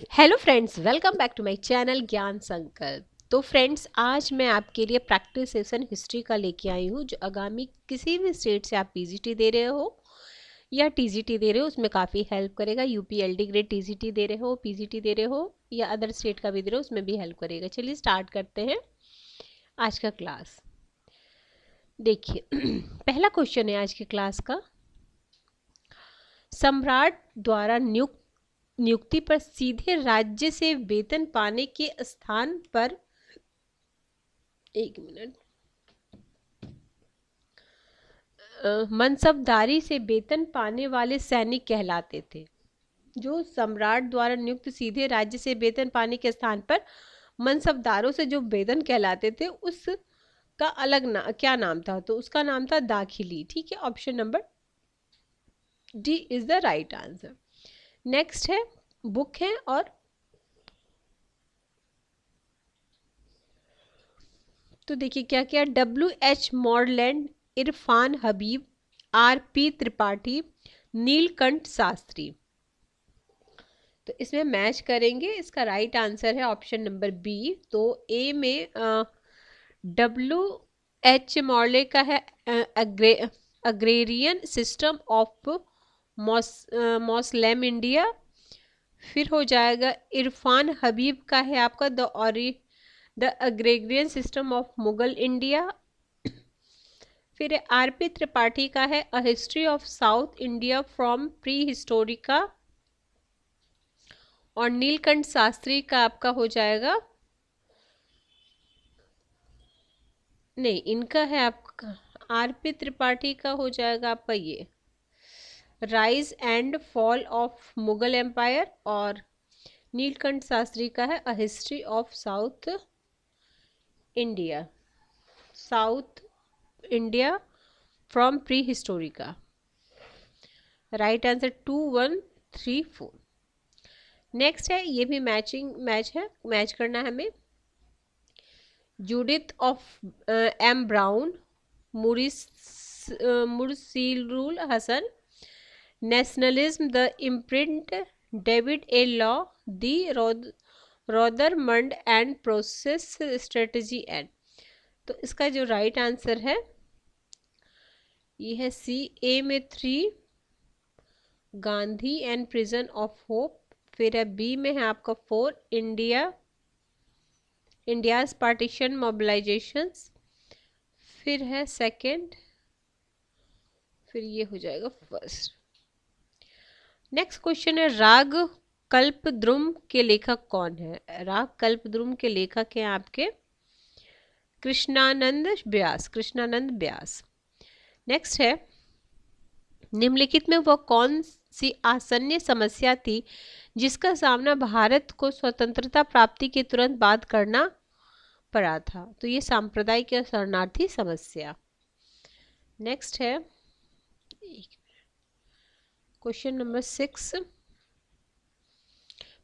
Hello friends, welcome back to my channel Gyan Sankalp. तो friends, आज मैं आपके लिए प्रैक्टिस सेशन हिस्ट्री का लेके आई हूँ, जो आगामी किसी भी स्टेट से आप पीजीटी दे रहे हो या टीजीटी दे रहे हो उसमें काफ़ी हेल्प करेगा। यूपीएलडी ग्रेड टीजीटी दे रहे हो, पीजीटी दे रहे हो या अदर स्टेट का भी दे रहे हो, उसमें भी हेल्प करेगा। चलिए स्टार्ट करते हैं आज का क्लास। देखिए पहला क्वेश्चन है आज की क्लास का। सम्राट द्वारा नियुक्ति पर सीधे राज्य से वेतन पाने के स्थान पर, एक मिनट, मनसबदारी से वेतन पाने वाले सैनिक कहलाते थे। जो सम्राट द्वारा नियुक्त सीधे राज्य से वेतन पाने के स्थान पर मनसबदारों से जो वेतन कहलाते थे, उसका अलग क्या नाम था? तो उसका नाम था दाखिली। ठीक है, option number D is the right answer. Next है, बुक है और तो देखिए क्या क्या, W.H. मॉडलैंड, इरफान हबीब, R.P. त्रिपाठी, नीलकंठ शास्त्री। तो इसमें मैच करेंगे। इसका राइट आंसर है ऑप्शन नंबर बी। तो ए में W.H. मॉडले का है अग्रेरियन सिस्टम ऑफ मौसलेम इंडिया। फिर हो जाएगा इरफान हबीब का है आपका the agrarian system of Mughal India. फिर R.P. त्रिपाठी का है a history of South India from pre Historica. और नीलकंठ शास्त्री का आपका हो जाएगा, नहीं, इनका है आपका R.P. त्रिपाठी का हो जाएगा आपका ये rise and fall of Mughal empire. और नीलकंठ शास्त्री का है a history of South India from prehistoric. Right answer 2134। Next है, ये भी मैच है, मैच करना है हमें। Judith of M Brown, Mushirul Hasan, nationalism the imprint, David A Low, D Rothermund and process strategy and. तो इसका जो राइट आंसर है ये है सी। ए में 3 Gandhi and prison of hope. फिर है बी में है आपका 4 इंडियाज पार्टीशन मोबिलाइजेशंस। फिर है सेकंड, फिर ये हो जाएगा फर्स्ट। नेक्स्ट क्वेश्चन है, राग कल्पद्रुम के लेखक कौन है? राग कल्पद्रुम के लेखक हैं आपके कृष्णानंद व्यास। नेक्स्ट है, निम्नलिखित में वह कौन सी आसन्न समस्या थी जिसका सामना भारत को स्वतंत्रता प्राप्ति के तुरंत बाद करना पड़ा था? तो ये सांप्रदायिक या शरणार्थी समस्या। नेक्स्ट है क्वेश्चन नंबर 6।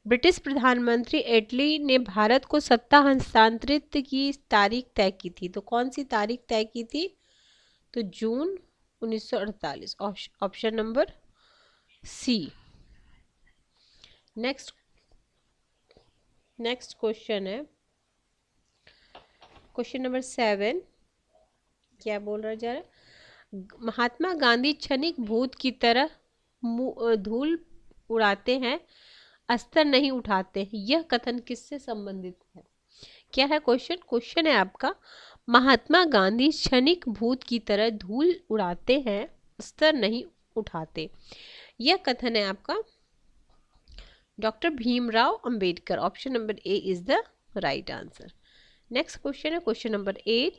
ब्रिटिश प्रधानमंत्री एटली ने भारत को सत्ता हस्तांतरित की तारीख तय की थी। तो कौन सी तारीख तय की थी? तो June 1948, option number C. Next question है क्वेश्चन नंबर 7। क्या बोल रहा जा रहा है? महात्मा गांधी क्षणिक भूत की तरह धूल उड़ाते हैं, अस्तर नहीं उठाते, यह कथन किससे संबंधित है? क्या है क्वेश्चन है आपका, महात्मा गांधी क्षणिक भूत की तरह धूल उड़ाते हैं, अस्तर नहीं उठाते, यह कथन है आपका doctor Bhimrao Ambedkar. Option number A is the right answer. Next question है क्वेश्चन नंबर 8।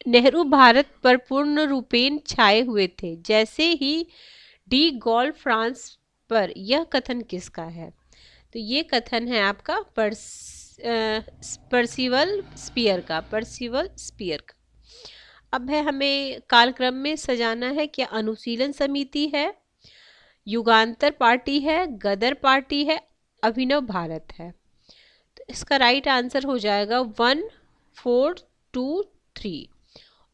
नेहरू भारत पर पूर्ण रूपेण छाए हुए थे जैसे ही डी गॉल फ्रांस पर, यह कथन किसका है? तो ये कथन है आपका पर्सिवल स्पियर का। अब है हमें कालक्रम में सजाना है। क्या अनुशीलन समिति है, युगांतर पार्टी है, गदर पार्टी है, अभिनव भारत है? तो इसका राइट आंसर हो जाएगा 1 4 2 3।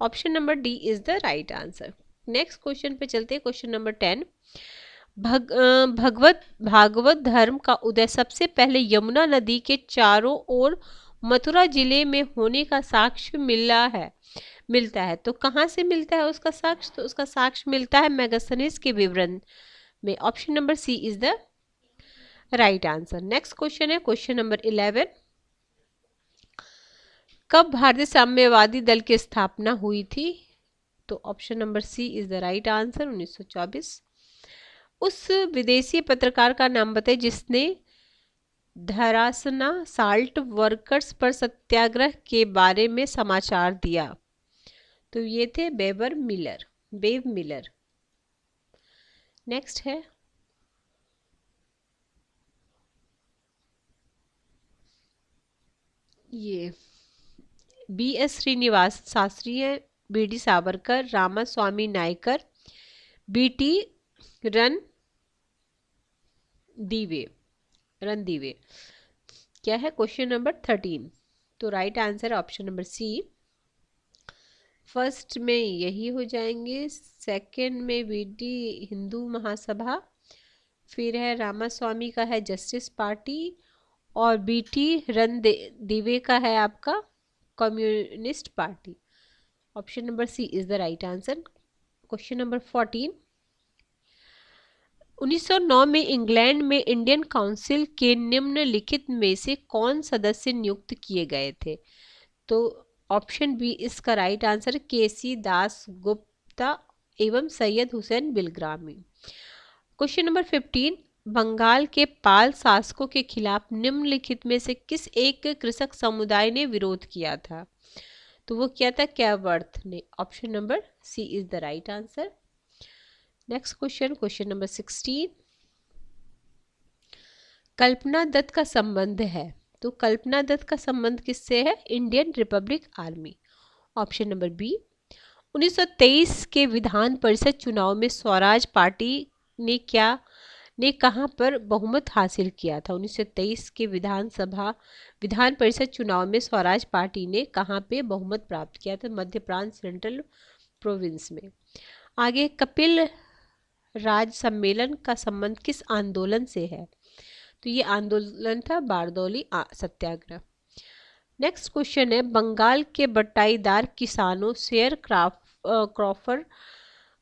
Option number D is the right answer. Next question पे चलते हैं, क्वेश्चन नंबर 10। भगवत भागवत धर्म का उदय सबसे पहले यमुना नदी के चारों ओर मथुरा जिले में होने का साक्ष्य मिलता है। तो कहाँ से मिलता है उसका साक्ष्य? तो उसका साक्ष्य मिलता है मेगास्थनीज के विवरण में। Option number C is the right answer. Next question है क्वेश्चन नंबर 11। कब भारतीय साम्यवादी दल की स्थापना हुई थी? तो option number C is the right answer, 1924। उस विदेशी पत्रकार का नाम बताइए जिसने धरासना साल्ट वर्कर्स पर सत्याग्रह के बारे में समाचार दिया। तो ये थे बेव मिलर। नेक्स्ट है ये B.S. श्रीनिवास शास्त्री है, B.D. सावरकर, रामास्वामी नायकर, B.T. रणदीवे। क्या है क्वेश्चन नंबर 13? तो right answer option number C. First में यही हो जाएंगे, सेकंड में B.D. हिंदू महासभा, फिर है रामास्वामी का है जस्टिस पार्टी, और B.T. रणदीवे का है आपका communist party. Option number C is the right answer. Question number 14। 1909 में इंग्लैंड में इंडियन काउंसिल के निम्नलिखित में से कौन सदस्य नियुक्त किए गए थे? तो ऑप्शन बी इसका right answer, K C Das Gupta एवं सैयद हुसैन बिलग्रामी। Question number 15। बंगाल के पाल शासकों के खिलाफ निम्नलिखित में से किस एक कृषक समुदाय ने विरोध किया था? तो वो क्या था? कैवर्थ ने। Option number C is the right answer. Next question number 16। Kalpana Datta का संबंध है, तो कल्पना दत्त का संबंध किससे है? Indian republic army. Option number B. 1923 के विधान परिषद चुनाव में स्वराज पार्टी ने कहां पर बहुमत हासिल किया था? 1923 के विधान परिषद चुनाव में स्वराज पार्टी ने कहां पे बहुमत प्राप्त किया था? मध्य प्रांत, सेंट्रल प्रोविंस में। आगे कपिल राज सम्मेलन का संबंध किस आंदोलन से है? तो ये आंदोलन था बारदौली सत्याग्रह। नेक्स्ट क्वेश्चन है बंगाल के बटाईदार किसानों शेयर क्रॉफर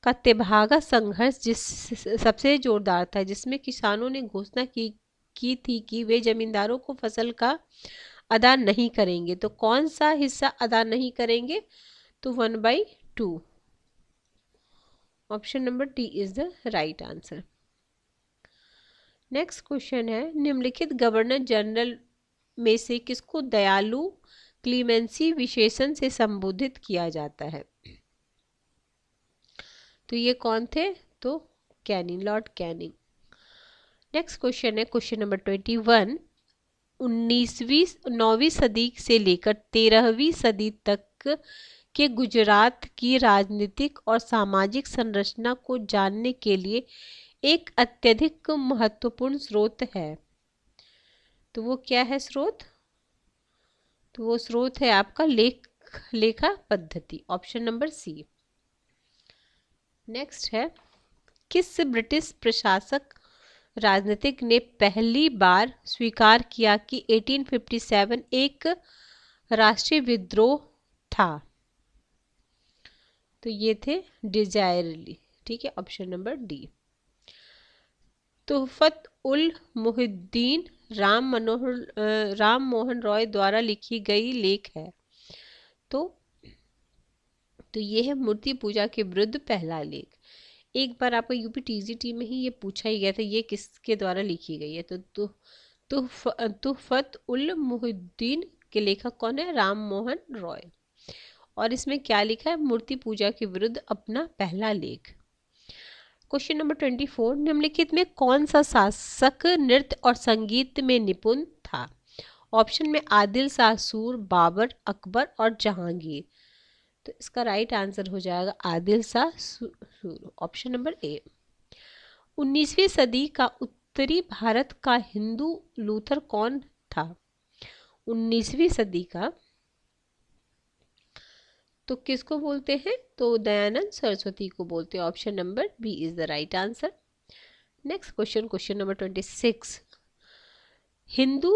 का तेभागा संघर्ष जिस सबसे जोरदार था, जिसमें किसानों ने घोषणा की थी कि वे जमींदारों को फसल का अदा नहीं करेंगे। तो कौन सा हिस्सा अदा नहीं करेंगे? तो 1/2। Option number D is the right answer. Next question है निम्नलिखित गवर्नर जनरल में से किसको दयालु क्लीमेंसी विशेषण से संबोधित किया जाता है? तो ये कौन थे? तो Canning, Lord Canning. Next question है क्वेश्चन नंबर 21। 9वीं सदी से लेकर 13वीं सदी तक के गुजरात की राजनीतिक और सामाजिक संरचना को जानने के लिए एक अत्यधिक महत्वपूर्ण स्रोत है। तो वो क्या है स्रोत? तो वो स्रोत है आपका लेखा पद्धति। Option number C. नेक्स्ट है किस ब्रिटिश प्रशासक राजनीतिक ने पहली बार स्वीकार किया कि 1857 एक राष्ट्रीय विद्रोह था? तो ये थे डिजायरली। ठीक है, ऑप्शन नंबर डी। तुहफत उल मुहिद्दीन राम मोहन रॉय द्वारा लिखी गई लेख है। तो ये है मूर्ति पूजा के विरुद्ध पहला लेख। एक बार आपको यूपी टीजीटी में ही ये पूछा ही गया था, ये किसके द्वारा लिखी गई है? तो तुहफत उल मुहिद्दीन के लेखक कौन है? राम मोहन रॉय। और इसमें क्या लिखा है? मूर्ति पूजा के विरुद्ध अपना पहला लेख। Question number 24। निम्नलिखित में कौन सा शासक नृत्य और संगीत में निपुण था? ऑप्शन में आदिल शाह सूर, बाबर, अकबर और जहांगीर। तो इसका राइट आंसर हो जाएगा आदिल शाह सूर। ऑप्शन नंबर ए। 19वीं सदी का उत्तरी भारत का हिंदू लूथर कौन था? 19वीं सदी का तो किसको बोलते हैं? तो दयानंद सरस्वती को बोलते हैं। Option number B is the right answer. Next question, question number 26। Hindu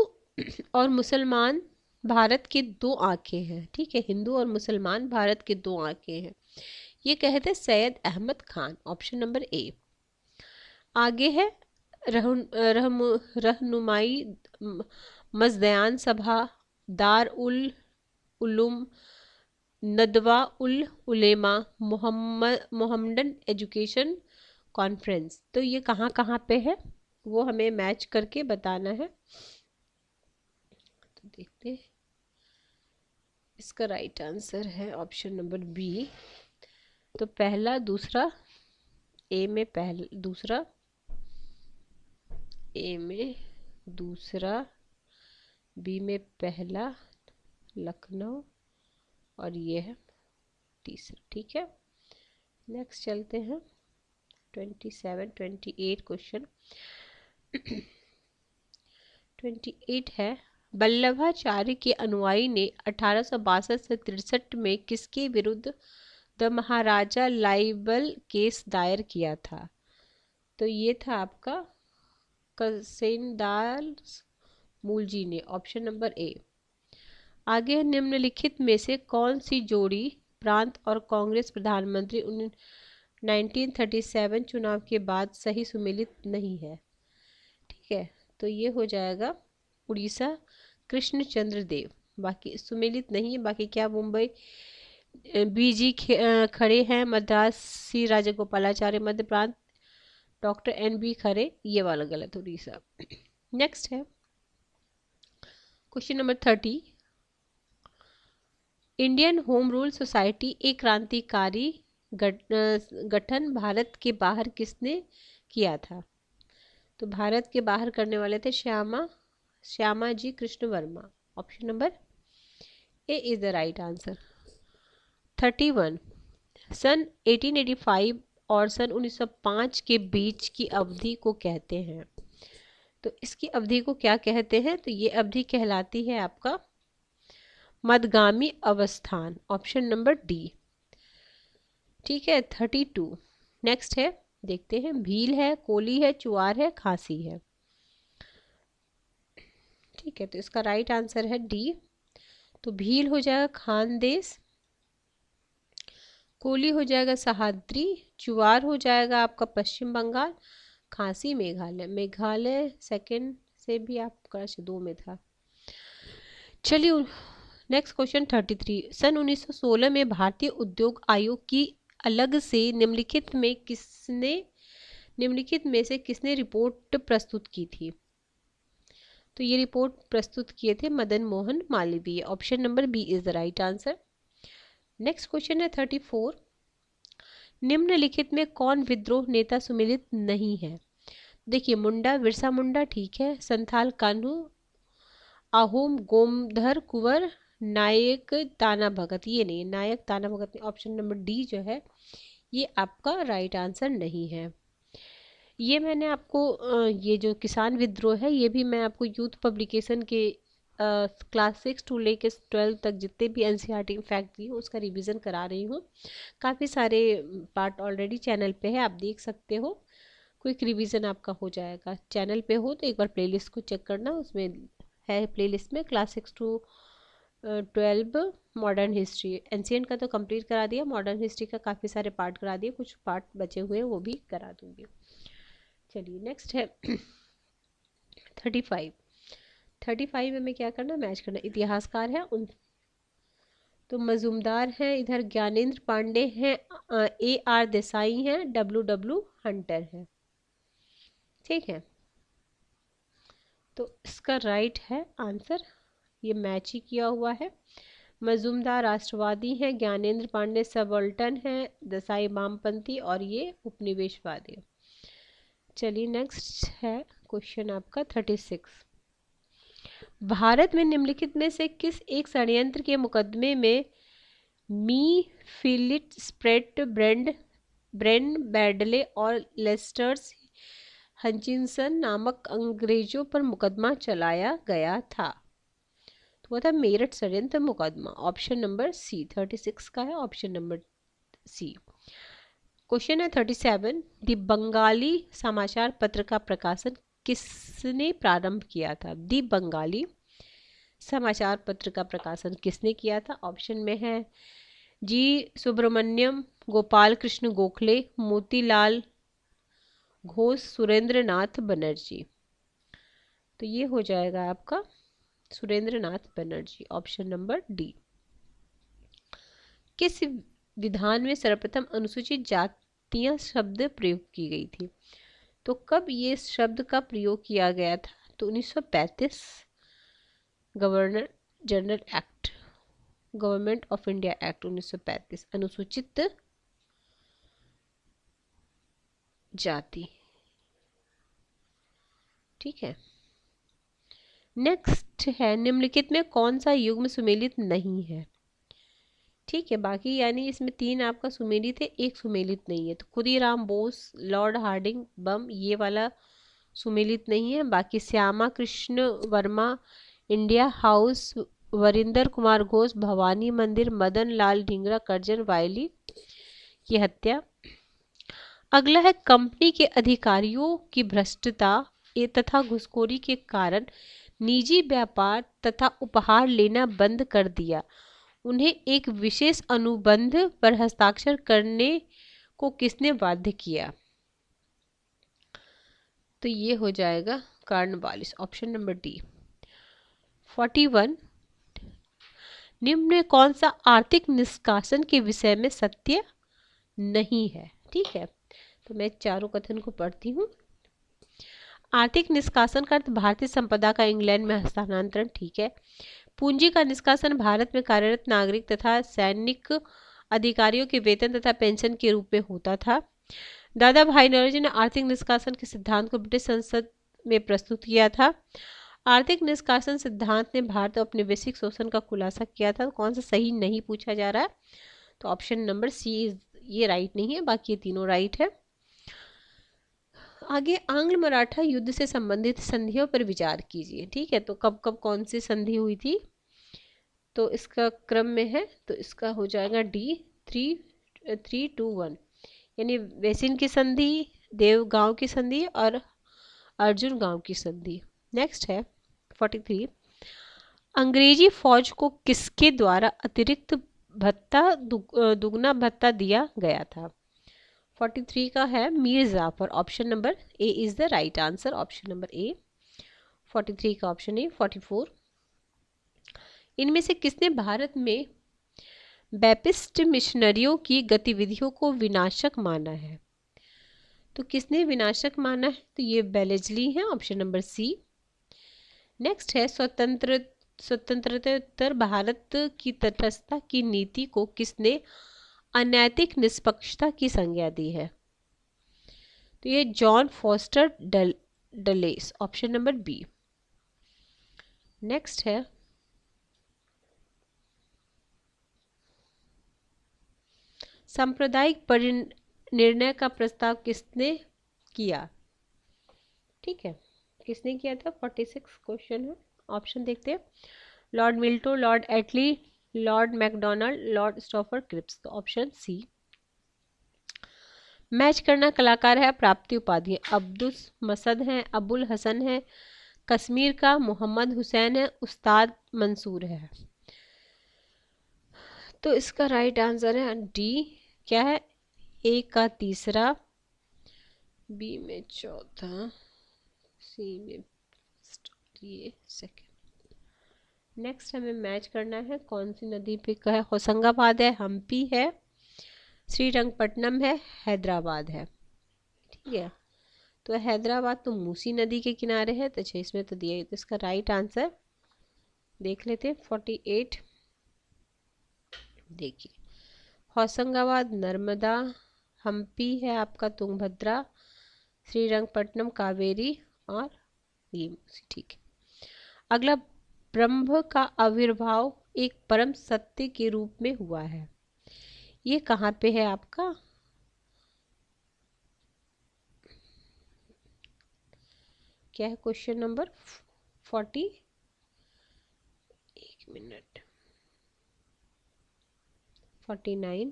और मुसलमान भारत के दो आंखें हैं। ठीक है, हिंदू और मुसलमान भारत के दो आंखें हैं, ये कहते Syed Ahmad Khan, option number A. आगे है Rahnumai Mazdayasnan Sabha, Dar ul Uloom, Nadwa ul Ulama, Mohammedan education conference. तो ये कहाँ कहाँ पे है वो हमें मैच करके बताना है। तो देखते हैं, इसका राइट आंसर है ऑप्शन नंबर बी। तो पहला, दूसरा, ए में पहला, दूसरा, ए में दूसरा, बी में पहला लखनऊ, और ये है तीसरा। ठीक है, नेक्स्ट चलते हैं 28 क्वेश्चन। 28 है, वल्लभाचार्य के अनुयायी ने 1862 से 63 में किसके विरुद्ध द महाराजा लाइबल केस दायर किया था? तो ये था आपका कसेनदास मूलजी ने, ऑप्शन नंबर ए। आगे निम्नलिखित में से कौन सी जोड़ी प्रांत और कांग्रेस प्रधानमंत्री 1937 चुनाव के बाद सही सुमेलित नहीं है? ठीक है, तो ये हो जाएगा उड़ीसा कृष्णचंद्र देव, बाकी सुमेलित नहीं है। बाकी क्या मुंबई बीजी खड़े हैं, मद्रासी राजगोपालाचार्य मध्य प्रांत, डॉक्टर NB खरे, ये वाला गलत, उड़ीसा। नेक्स्ट है question number 30। Indian home rule society एक क्रांतिकारी गठन भारत के बाहर किसने किया था? तो भारत के बाहर करने वाले थे Shyama ji Krishna Varma, option number A is the right answer. 31, सन 1885 और सन 1905 के बीच की अवधि को कहते हैं। तो इसकी अवधि को क्या कहते हैं? तो ये अवधि कहलाती है आपका मध्यगामी अवस्थान, ऑप्शन नंबर डी। ठीक है, 32। नेक्स्ट है, देखते हैं, भील है, कोली है, चुआर है, खांसी है। ठीक है, तो इसका राइट आंसर है डी। तो भील हो जाएगा खानदेश, कोली हो जाएगा सह्याद्री, चुआर हो जाएगा आपका पश्चिम बंगाल, खांसी मेघालय। मेघालय सेकंड से भी आपका 2 में था। चलिए नेक्स्ट क्वेश्चन 33। सन 1916 में भारतीय उद्योग आयोग की अलग से निम्नलिखित में से किसने रिपोर्ट प्रस्तुत की थी? तो ये रिपोर्ट प्रस्तुत किए थे Madan Mohan Malaviya, option number B is the right answer. Next question है 34। निम्नलिखित में कौन विद्रोह नेता सुमेलित नहीं है? देखिए, मुंडा, बिरसा मुंडा, ठीक है, संथाल कान्हू, आहोम गोमधर कुंवर, नायक ताना भगत, ये नहीं, नायक ताना भगत, ऑप्शन नंबर डी जो है ये आपका राइट आंसर नहीं है। ये मैंने आपको ये जो किसान विद्रोह है ये भी मैं आपको यूथ पब्लिकेशन के क्लास 6 टू लेके 12 तक जितने भी NCERT फैक्ट दिए उसका रिवीजन करा रही हूँ। काफ़ी सारे पार्ट ऑलरेडी चैनल पे है, आप देख सकते हो, क्विक रिवीजन आपका हो जाएगा। चैनल पे हो तो एक बार प्लेलिस्ट को चेक करना, उसमें है प्लेलिस्ट में class 6 to 12 modern history. Ancient का तो कंप्लीट करा दिया, मॉडर्न हिस्ट्री का काफ़ी सारे पार्ट करा दिए, कुछ पार्ट बचे हुए हैं वो भी करा दूंगी। चलिए नेक्स्ट है 35 में हमें क्या करना, मैच करना। इतिहासकार है उन, तो मजूमदार है इधर, ज्ञानेंद्र पांडे हैं, AR देसाई हैं, WW हंटर है। ठीक है, तो इसका राइट है आंसर, ये मैच ही किया हुआ है। मजूमदार राष्ट्रवादी हैं, ज्ञानेंद्र पांडे सबल्टन है, देसाई वामपंथी, और ये उपनिवेशवादी। चलिए नेक्स्ट है क्वेश्चन आपका 36। भारत में निम्नलिखित में से किस एक षड्यंत्र के मुकदमे में मी फिलिट स्प्रेट ब्रेन बैडले और लेस्टर्स हचिंसन नामक अंग्रेजों पर मुकदमा चलाया गया था? तो वो था मेरठ षड्यंत्र मुकदमा, ऑप्शन नंबर सी। 36 का है ऑप्शन नंबर सी। क्वेश्चन है 37, दी बंगाली समाचार पत्र का प्रकाशन किसने प्रारंभ किया था? दी बंगाली समाचार पत्र का प्रकाशन किसने किया था? ऑप्शन में है जी सुब्रमण्यम, गोपाल कृष्ण गोखले, मोतीलाल घोष, सुरेंद्र नाथ बनर्जी। तो ये हो जाएगा आपका सुरेंद्र नाथ बनर्जी, ऑप्शन नंबर डी। किस विधान में सर्वप्रथम अनुसूचित जातियां शब्द प्रयोग की गई थी? तो कब ये शब्द का प्रयोग किया गया था? तो 1935 governor general act, government of India act 1935, अनुसूचित जाति। ठीक है, नेक्स्ट है निम्नलिखित में कौन सा युग्म सुमेलित नहीं है? ठीक है, बाकी यानी इसमें 3 आपका सुमेलित है, 1 सुमेलित नहीं है। तो खुदीराम बोस, लॉर्ड हार्डिंग बम, ये वाला सुमेलित नहीं है। बाकी श्यामा कृष्ण वर्मा, इंडिया हाउस, वरिंदर कुमार घोष, भवानी मंदिर, मदन लाल ढींगरा, करजन वायली की हत्या। अगला है कंपनी के अधिकारियों की भ्रष्टता तथा घुसखोरी के कारण निजी व्यापार तथा उपहार लेना बंद कर दिया, उन्हें एक विशेष अनुबंध पर हस्ताक्षर करने को किसने बाध्य किया? तो ये हो जाएगा कार्नवालिस, ऑप्शन नंबर डी। 41, निम्न में कौन सा आर्थिक निष्कासन के विषय में सत्य नहीं है? ठीक है, तो मैं चारों कथन को पढ़ती हूँ। आर्थिक निष्कासन का अर्थ भारतीय संपदा का इंग्लैंड में हस्तांतरण। ठीक है। पूंजी का निष्कासन भारत में कार्यरत नागरिक तथा सैनिक अधिकारियों के वेतन तथा पेंशन के रूप में होता था। दादा भाई नौरोजी ने आर्थिक निष्कासन के सिद्धांत को ब्रिटिश संसद में प्रस्तुत किया था। आर्थिक निष्कासन सिद्धांत ने भारत और अपने वैश्विक शोषण का खुलासा किया था। कौन सा सही नहीं पूछा जा रहा है? तो ऑप्शन नंबर सी, ये राइट नहीं है, बाकी ये तीनों राइट है। आगे आंग्ल मराठा युद्ध से संबंधित संधियों पर विचार कीजिए। ठीक है, तो कब कब कौन सी संधि हुई थी? तो इसका क्रम में है, तो इसका हो जाएगा डी 3-3-2-1, यानी वेसिन की संधि, देवगांव की संधि और अर्जुन गांव की संधि। नेक्स्ट है 43, अंग्रेजी फौज को किसके द्वारा अतिरिक्त भत्ता दुगना भत्ता दिया गया था? 43 का है Mir Jafar, option number A is the right answer, option number A 43 का ऑप्शन ए। 44, इनमें से किसने भारत में बैपिस्ट मिशनरियों की गतिविधियों को विनाशक माना है? तो किसने विनाशक माना है? तो ये बेलेजली है, ऑप्शन नंबर सी। नेक्स्ट है स्वतंत्रतोत्तर भारत की तटस्थता की नीति को किसने अनैतिक निष्पक्षता की संज्ञा दी है? तो ये John Foster Dulles, option number B. Next है सांप्रदायिक परिनिर्णय का प्रस्ताव किसने किया? ठीक है, किसने किया था? 46 क्वेश्चन है, ऑप्शन देखते हैं। Lord Minto, lord Attlee, lord MacDonald, lord Stafford Cripps. तो ऑप्शन सी। मैच करना कलाकार है, प्राप्ति उपाधि, अब्दुल मसद है, अबुल हसन है, कश्मीर का मोहम्मद हुसैन है, उस्ताद मंसूर है। तो इसका राइट आंसर है डी। क्या है? ए का तीसरा, बी में चौथा, सी में ये सेकंड। नेक्स्ट हमें मैच करना है कौन सी नदी पे का है। होशंगाबाद है, हम्पी है, श्रीरंगपट्टनम है, हैदराबाद है। ठीक है, तो हैदराबाद तो मूसी नदी के किनारे है, तो इसमें तो दिया है, तो इसका राइट आंसर देख लेते हैं। 48, देखिए होशंगाबाद नर्मदा, हम्पी है आपका तुंगभद्रा, श्रीरंगपट्टनम कावेरी और ये मूसी। ठीक है, अगला ब्रह्म का आविर्भाव एक परम सत्य के रूप में हुआ है, ये कहाँ पे है आपका? क्या है क्वेश्चन नंबर 40? एक मिनट, 49।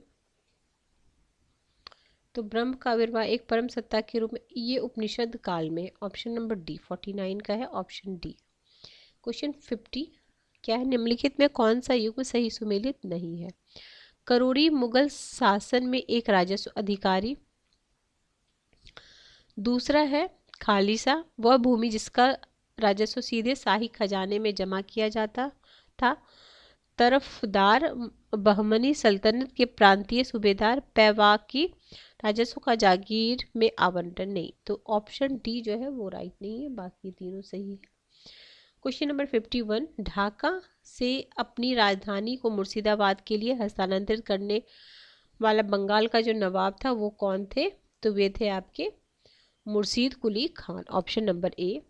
तो ब्रह्म का आविर्भाव एक परम सत्ता के रूप में ये उपनिषद काल में, ऑप्शन नंबर डी 49 का है, ऑप्शन डी। क्वेश्चन 50 क्या है, निम्नलिखित में कौन सा युग सही सुमेलित नहीं है। करोड़ी मुगल शासन में एक राजस्व अधिकारी, दूसरा है खालिसा वह भूमि जिसका राजस्व सीधे शाही खजाने में जमा किया जाता था, तरफदार बहमनी सल्तनत के प्रांतीय सूबेदार पैवाकी राजस्व का जागीर में आवंटन नहीं। तो ऑप्शन डी जो है वो राइट नहीं है, बाकी तीनों सही है। क्वेश्चन नंबर 51 ढाका से अपनी राजधानी को मुर्शिदाबाद के लिए हस्तांतरित करने वाला बंगाल का जो नवाब था वो कौन थे। तो वे थे आपके Murshid Quli Khan, option number A.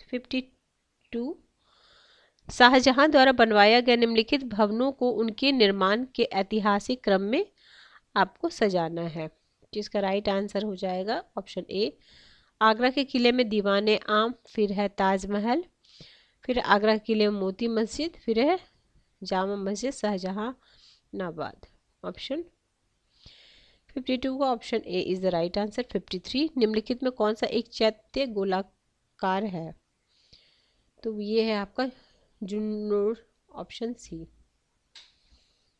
52 Shahjahan द्वारा बनवाया गया निम्नलिखित भवनों को उनके निर्माण के ऐतिहासिक क्रम में आपको सजाना है, जिसका राइट आंसर हो जाएगा ऑप्शन ए। आगरा के किले में दीवाने आम, फिर है ताजमहल, फिर आगरा के किले में मोती मस्जिद, फिर है जामा मस्जिद शाहजहानाबाद, ऑप्शन 52 का option A is the right answer. 53 निम्नलिखित में कौन सा एक चैत्य गोलाकार है। तो ये है आपका जुन्नूर, ऑप्शन सी।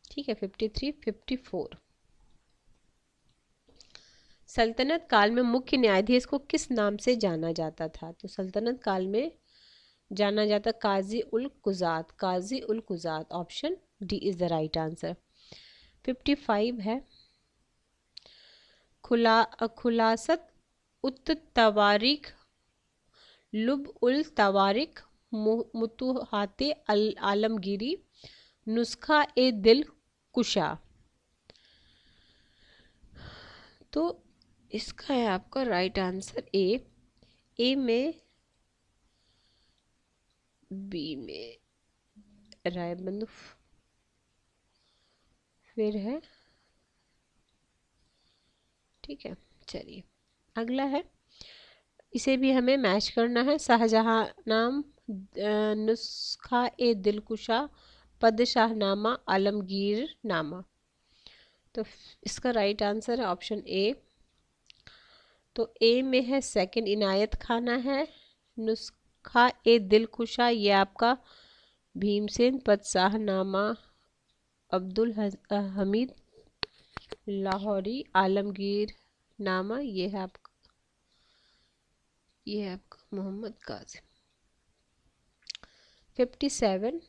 ठीक है 53। 54 सल्तनत काल में मुख्य न्यायाधीश को किस नाम से जाना जाता था। तो सल्तनत काल में जाना जाता Qazi ul Quzat, Qazi ul Quzat, option D is the right answer. 55 है खुलासत उत तवारिख लुब उल तवारिख मुतुहाते आलमगीरी नुस्खा ए दिल कुशा। तो इसका है आपका राइट आंसर ए में, बी में रायबंद, फिर है, ठीक है। चलिए अगला है, इसे भी हमें मैच करना है। शाहजहां नाम, नुस्खा ए दिलकुशा, पदशाहनामा, आलमगीर नामा। तो इसका राइट आंसर है ऑप्शन ए। तो ए में है सेकंड इनायत खाना है, नुस्खा ए दिलकुशा ये आपका भीमसेन, पदशाहनामा अब्दुल हमीद लाहौरी, आलमगीर नामा ये है आपका मोहम्मद कासिम। 57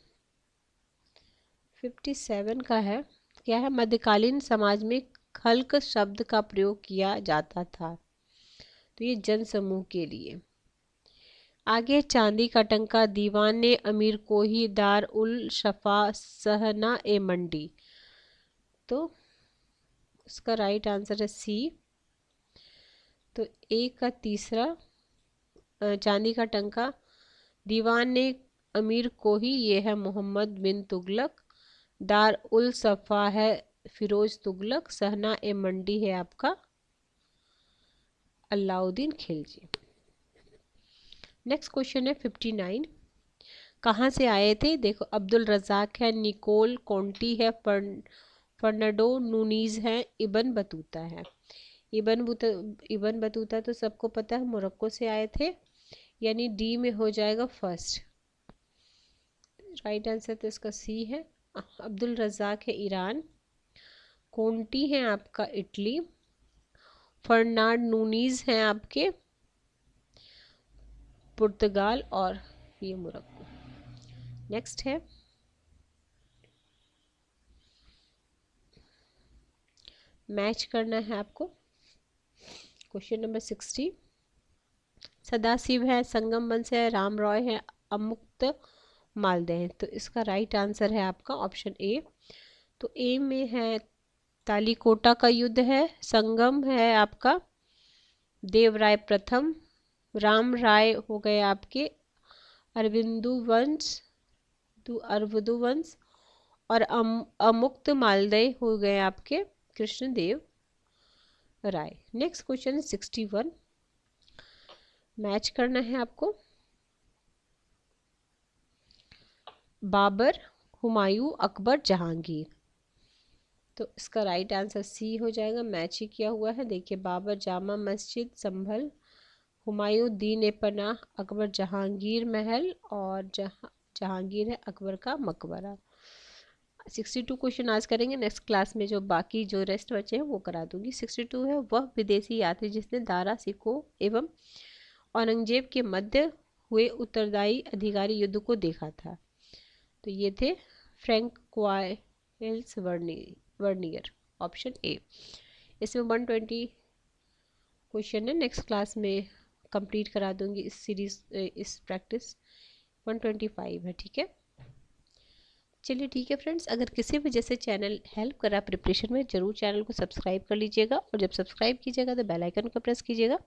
का है, क्या है, मध्यकालीन समाज में खल्क शब्द का प्रयोग किया जाता था। तो ये जन समूह के लिए। आगे चांदी का टंका, दीवाने अमीर कोही, दार उल शफा, सहना ए मंडी। तो इसका राइट आंसर है सी। तो ए का तीसरा चांदी का टंका, दीवान ने अमीर कोही ये है मोहम्मद बिन तुगलक, दार उल सफ़ा है फिरोज तुगलक, सहना ए मंडी है आपका अलाउद्दीन खिलजी। नेक्स्ट क्वेश्चन है 59 कहाँ से आए थे। देखो अब्दुल रज़ाक है, निकोल कोंटी है, फर्नांडो नूनीज है, इबन बतूता है। इबन बतूता तो सबको पता है मोरक्को से आए थे, यानी डी में हो जाएगा फर्स्ट। राइट आंसर तो इसका सी है। अब्दुल रज़ाक है ईरान, कोंटी है आपका इटली, फर्नांड नूनीज हैं आपके पुर्तगाल, और ये मोरक्को। नेक्स्ट है मैच करना है आपको। क्वेश्चन नंबर 60 सदाशिव है, संगम वंश है, राम रॉय है, अमुक्त मालदे हैं। तो इसका राइट आंसर है आपका ऑप्शन ए। तो ए में है तालीकोटा का युद्ध है, संगम है आपका देवराय प्रथम, राम राय हो गए आपके अरविंदु वंश, और अमुक्त मालदय हो गए आपके कृष्णदेव राय। नेक्स्ट क्वेश्चन है 61 मैच करना है आपको। बाबर, हुमायूं, अकबर, जहांगीर। तो तो इसका राइट आंसर सी हो जाएगा, मैच ही किया हुआ है। देखिए, बाबर जामा मस्जिद, संभल, हुमायूं दीन ए पनाह, अकबर जहांगीर महल, और जहांगीर है अकबर का मकबरा। 62 क्वेश्चन आज करेंगे, नेक्स्ट क्लास में जो बाकी जो रेस्ट बचे हैं वो करा दूंगी। 62 है, वह विदेशी यात्री जिसने दारा सिखों एवं औरंगजेब के मध्य हुए उत्तरदायी अधिकारी युद्ध को देखा था। तो ये थे Frank coils vernier, option A. इसमें 120 क्वेश्चन है, नेक्स्ट क्लास में कंप्लीट करा दूंगी इस सीरीज, इस प्रैक्टिस 125 है, ठीक है। चलिए ठीक है फ्रेंड्स, अगर किसी वजह से चैनल हेल्प करा प्रिपरेशन में, ज़रूर चैनल को सब्सक्राइब कर लीजिएगा, और जब सब्सक्राइब कीजिएगा तो बेल आइकन को प्रेस कीजिएगा,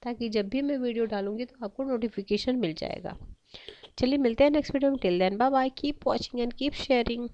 ताकि जब भी मैं वीडियो डालूंगी तो आपको नोटिफिकेशन मिल जाएगा। चलिए मिलते हैं नेक्स्ट वीडियो में, till then bye bye, keep watching and keep sharing.